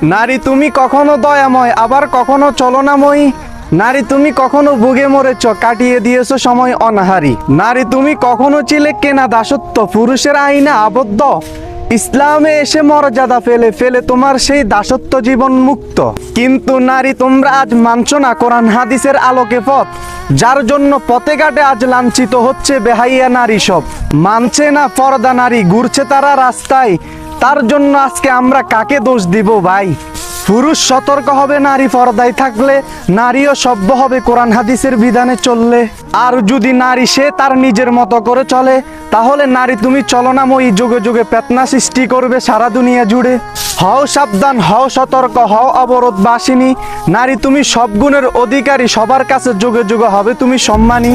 নারী তুমি কখনো দয়াময় আবার কখনো চলনাময়ী। নারী তুমি কখনো ভুগে মরেছ, কাটিয়ে দিয়েছো সময় অনাহারি। নারী তুমি কখনো ছিলে কেনা দাসত্ব, পুরুষের আইনে আবদ্ধ। ইসলামে এসে মর্যাদা ফেলে ফেলে তোমার সেই দাসত্ব জীবন মুক্ত। কিন্তু নারী তোমরা আজ মানছো না কোরআন হাদিসের আলোকে পথ, যার জন্য পথে ঘাটে আজ লাঞ্ছিত হচ্ছে বেহাইয়া নারী সব। মানছে না পর্দা নারী, ঘুরছে তারা রাস্তায়, তার জন্য আজকে আমরা কাকে দোষ দিব ভাই? পুরুষ সতর্ক হবে নারী পর্দায় থাকলে, নারীও সভ্য হবে কোরআন হাদিসের বিধানে চললে। আর যদি নারী সে তার নিজের মতো করে চলে, তাহলে নারী তুমি চলনাময়ী, যুগে যুগে ফিতনা সৃষ্টি করবে সারা দুনিয়া জুড়ে। হও সাবধান, হও সতর্ক, হও অবরোধ বাসিনী। নারী তুমি সব গুণের অধিকারী, সবার কাছে যুগে যুগে হবে তুমি সম্মানী।